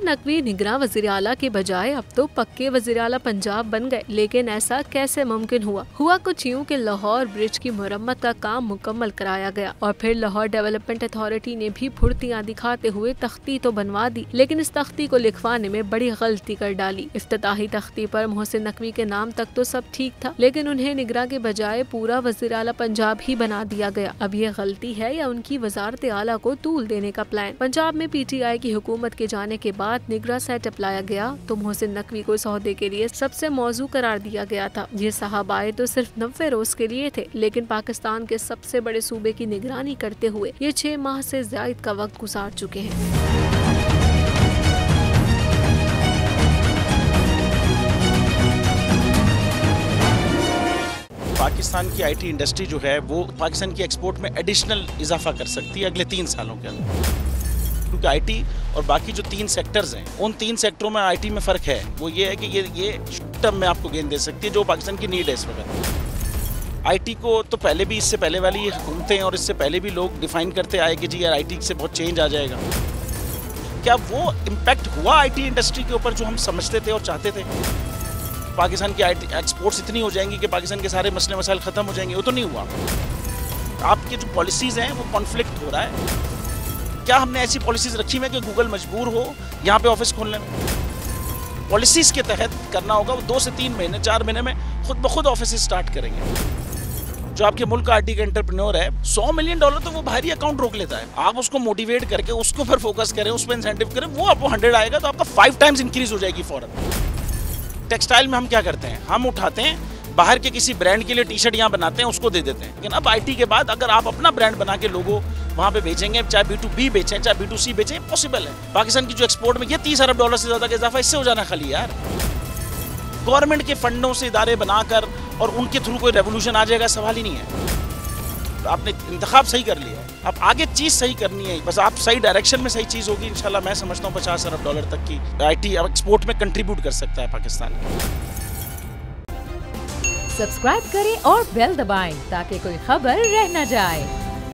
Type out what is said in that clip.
नकवी निगरां वज़ीर आला के बजाय अब तो पक्के वज़ीर आला पंजाब बन गए। लेकिन ऐसा कैसे मुमकिन हुआ कुछ यूं कि लाहौर ब्रिज की मुरम्मत का काम मुकम्मल कराया गया और फिर लाहौर डेवलपमेंट अथॉरिटी ने भी फुर्तियां दिखाते हुए तख्ती तो बनवा दी, लेकिन इस तख्ती को लिखवाने में बड़ी गलती कर डाली। इफ्तिताही तख्ती पर मोहसिन नकवी के नाम तक तो सब ठीक था, लेकिन उन्हें निगरां के बजाय पूरा वज़ीर आला पंजाब ही बना दिया गया। अब ये गलती है या उनकी वज़ारत आला को तूल देने का प्लान? पंजाब में PTI की हुकूमत के जाने के बाद निगरां सेटअप लाया गया तो मोहसिन नकवी को इस ओहदे के लिए सबसे मौजू करार दिया गया था। ये साहब आए तो सिर्फ 90 रोज के लिए थे, लेकिन पाकिस्तान के सबसे बड़े सूबे की निगरानी करते हुए ये 6 माह से ज़ायद का वक्त गुजार चुके हैं। पाकिस्तान की IT इंडस्ट्री जो है वो पाकिस्तान की एक्सपोर्ट में एडिशनल इजाफा कर सकती है अगले 3 सालों के अंदर, क्योंकि IT और बाकी जो 3 सेक्टर्स हैं उन 3 सेक्टरों में IT में फ़र्क है। वो ये है कि ये शॉर्ट टर्म में आपको गेन दे सकती है जो पाकिस्तान की नीड है इस वक्त। IT को तो पहले भी, इससे पहले वाली हुकूमतें और इससे पहले भी लोग डिफाइन करते आए कि जी यार IT से बहुत चेंज आ जाएगा। क्या वो इम्पैक्ट हुआ IT इंडस्ट्री के ऊपर जो हम समझते थे और चाहते थे? पाकिस्तान की IT एक्सपोर्ट्स इतनी हो जाएंगी कि पाकिस्तान के सारे मसले मसाइल ख़त्म हो जाएंगे? वो तो नहीं हुआ। आपके जो पॉलिसीज़ हैं वो कॉन्फ्लिक्ट हो रहा है। क्या हमने ऐसी पॉलिसीज़ रखी हुई है कि गूगल मजबूर हो यहाँ पे ऑफिस खोलने में? पॉलिसीज़ के तहत करना होगा। वो 2 से 3 महीने 4 महीने में खुद ब खुद ऑफिस स्टार्ट करेंगे। जो आपके मुल्क का IT का एंटरप्रेन्योर है, $100 मिलियन तो वो बाहरी अकाउंट रोक लेता है। आप उसको मोटिवेट करके उसको पर फोकस करें, उस पर इंसेंटिव करें, वो आपको 100 आएगा तो आपका 5 टाइम्स इंक्रीज हो जाएगी फौरन। टेक्सटाइल में हम क्या करते हैं, हम उठाते हैं बाहर के किसी ब्रांड के लिए टी-शर्ट यहाँ बनाते हैं, उसको दे देते हैं। लेकिन अब IT के बाद अगर आप अपना ब्रांड बना के लोगों वहाँ पे बेचेंगे, चाहे B2B बेचें चाहे B2C बेचें, पॉसिबल है। पाकिस्तान की जो एक्सपोर्ट में ये $30 अरब से ज़्यादा का इजाफा इससे हो जाना खाली यार। गवर्नमेंट के फंडों से इदारे बनाकर और उनके थ्रू कोई रेवोल्यूशन आ जाएगा, सवाल ही नहीं है। तो आपने इंतखाब सही कर लिया, अब आगे चीज़ सही करनी है, बस आप सही डायरेक्शन में सही चीज़ होगी इंशाल्लाह। मैं समझता हूँ $50 अरब तक की IT एक्सपोर्ट में कंट्रीब्यूट कर सकता है पाकिस्तान। सब्सक्राइब करें और बेल दबाएं ताकि कोई खबर रह न जाए।